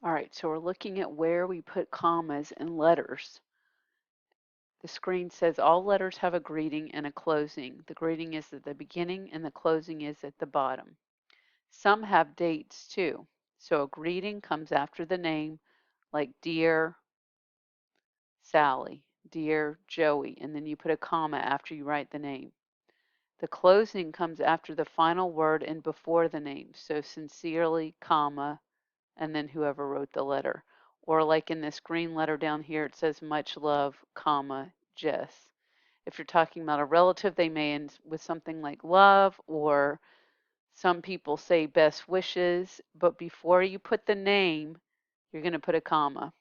All right, so we're looking at where we put commas in letters. The screen says all letters have a greeting and a closing. The greeting is at the beginning and the closing is at the bottom. Some have dates too. So a greeting comes after the name, like Dear Sally, Dear Joey, and then you put a comma after you write the name. The closing comes after the final word and before the name. So sincerely, comma, and then whoever wrote the letter. Or like in this green letter down here, it says much love, comma, Jess. If you're talking about a relative, they may end with something like love, or some people say best wishes, but before you put the name, you're going to put a comma.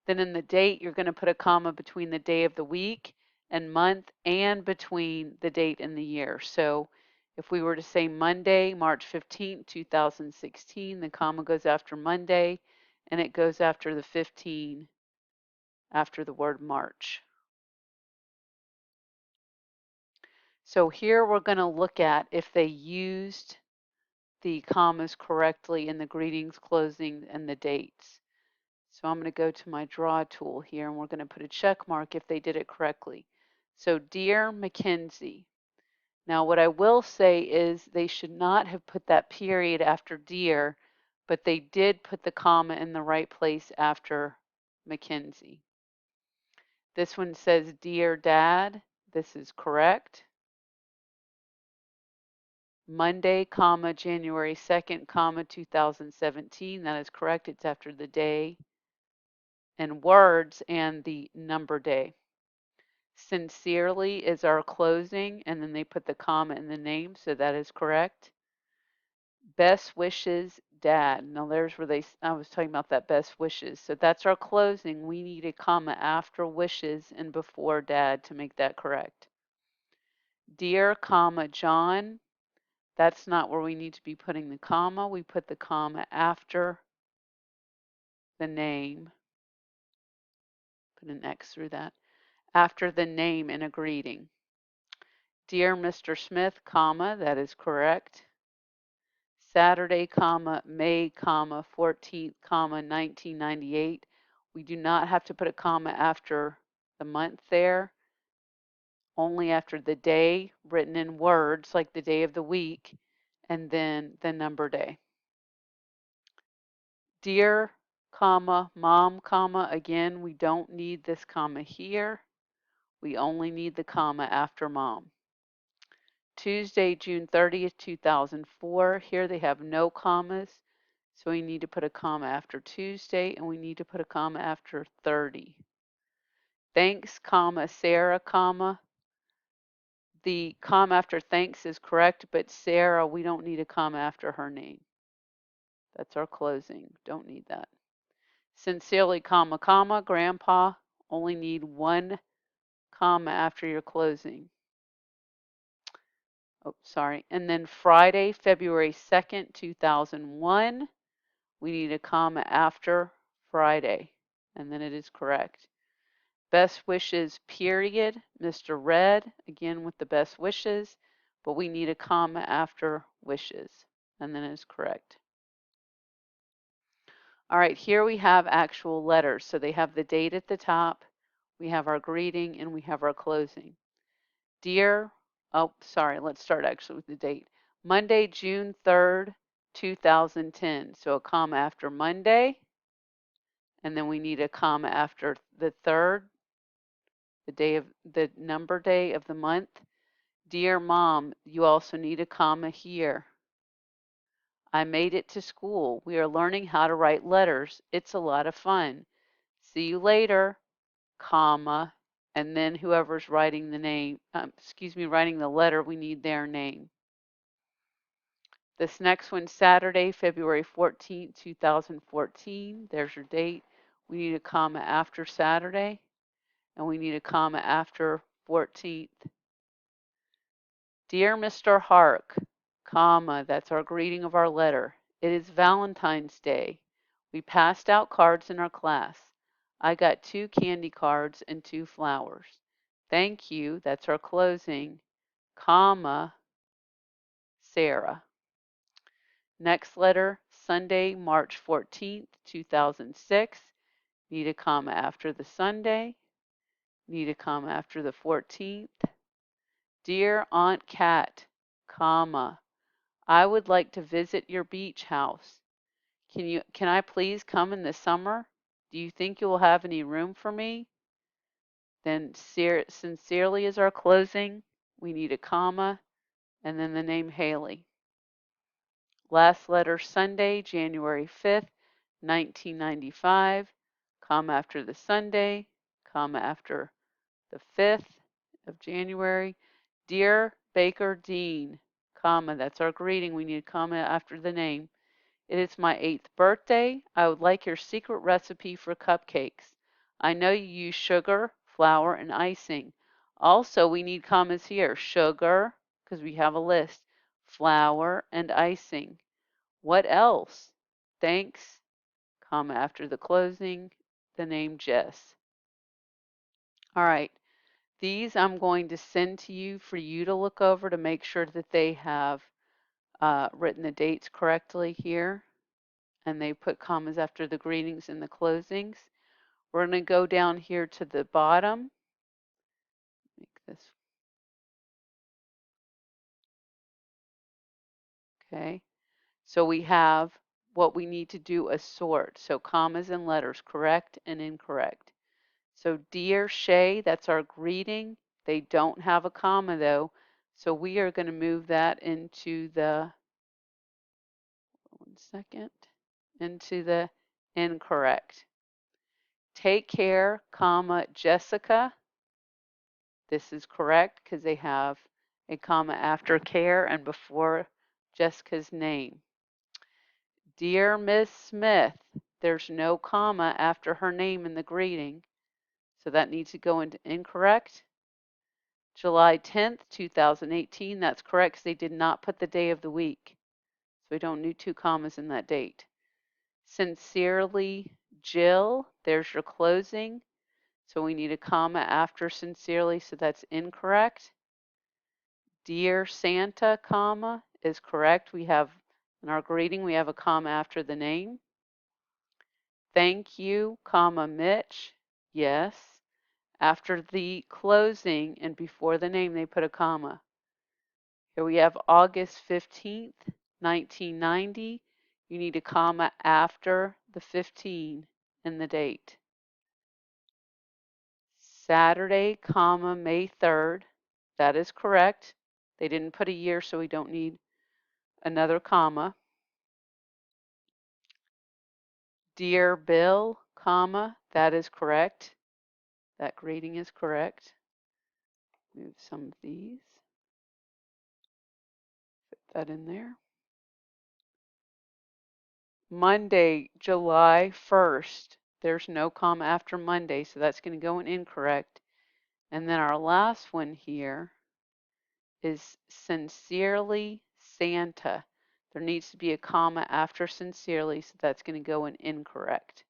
Then in the date, you're going to put a comma between the day of the week and month and between the date and the year. So if we were to say Monday, March 15, 2016, the comma goes after Monday and it goes after the 15 after the word March. So here we're going to look at if they used the commas correctly in the greetings, closing, and the dates. So I'm going to go to my draw tool here and we're going to put a check mark if they did it correctly. So Dear Mackenzie. Now what I will say is they should not have put that period after dear, but they did put the comma in the right place after Mackenzie. This one says Dear Dad. This is correct. Monday, comma, January 2nd, comma, 2017. That is correct. It's after the day and words and the number day. Sincerely is our closing, and then they put the comma in the name, so that is correct. Best wishes, Dad. Now there's where I was talking about that best wishes. So that's our closing. We need a comma after wishes and before Dad to make that correct. Dear, comma, John. That's not where we need to be putting the comma. We put the comma after the name. Put an X through that. After the name in a greeting. Dear Mr. Smith, comma, that is correct. Saturday, comma, May, comma, 14th, comma, 1998. We do not have to put a comma after the month there, only after the day written in words like the day of the week, and then the number day. Dear, comma, mom, comma, again, we don't need this comma here. We only need the comma after mom. Tuesday, June 30th, 2004. Here they have no commas. So we need to put a comma after Tuesday and we need to put a comma after 30. Thanks, comma, Sarah, comma. The comma after thanks is correct, but Sarah, we don't need a comma after her name. That's our closing. Don't need that. Sincerely, comma, comma, Grandpa, only need one comma after your closing. Oh, sorry. And then Friday, February 2nd, 2001, we need a comma after Friday, and then it is correct. Best wishes, period, Mr. Red, again with the best wishes, but we need a comma after wishes, and then it is correct. All right, here we have actual letters. So they have the date at the top, we have our greeting, and we have our closing. Dear, oh, sorry, let's start actually with the date. Monday, June 3rd, 2010. So a comma after Monday, and then we need a comma after the 3rd, the number day of the month. Dear Mom, you also need a comma here. I made it to school. We are learning how to write letters. It's a lot of fun. See you later, comma, and then whoever's writing the name, writing the letter, we need their name. This next one, Saturday, February 14th, 2014. There's your date. We need a comma after Saturday, and we need a comma after 14th. Dear Mr. Hark, comma, that's our greeting of our letter. It is Valentine's Day. We passed out cards in our class. I got 2 candy cards and 2 flowers. Thank you, that's our closing, comma, Sarah. Next letter, Sunday, March 14th, 2006. Need a comma after the Sunday. Need a comma after the 14th. Dear Aunt Cat, comma, I would like to visit your beach house. Can I please come in the summer? Do you think you will have any room for me? Then sincerely is our closing. We need a comma and then the name Haley. Last letter Sunday, January 5th, 1995, comma after the Sunday, comma after the 5th of January. Dear Baker Dean, comma, that's our greeting. We need a comma after the name. It is my 8th birthday. I would like your secret recipe for cupcakes. I know you use sugar, flour, and icing. Also, we need commas here. Sugar, because we have a list. Flour and icing. What else? Thanks, comma after the closing, the name Jess. All right. These I'm going to send to you for you to look over to make sure that they have written the dates correctly here. And they put commas after the greetings and the closings. We're going to go down here to the bottom. Make this. Okay. So we have what we need to do a sort. So commas and letters, correct and incorrect. So dear Shay, that's our greeting. They don't have a comma though. So we are going to move that into the, one second, into the incorrect. Take care, comma, Jessica. This is correct because they have a comma after care and before Jessica's name. Dear Miss Smith, there's no comma after her name in the greeting. So that needs to go into incorrect. July 10th, 2018, that's correct because they did not put the day of the week. So we don't need two commas in that date. Sincerely, Jill, there's your closing. So we need a comma after sincerely, so that's incorrect. Dear Santa, comma, is correct. We have, in our greeting, we have a comma after the name. Thank you, comma, Mitch, yes. After the closing and before the name, they put a comma. Here we have August 15th, 1990. You need a comma after the 15 in the date. Saturday, comma, May 3rd. That is correct. They didn't put a year, so we don't need another comma. Dear Bill, comma, that is correct. That greeting is correct. Move some of these. Put that in there. Monday, July 1st. There's no comma after Monday, so that's going to go in incorrect. And then our last one here is sincerely Santa. There needs to be a comma after sincerely, so that's going to go in incorrect.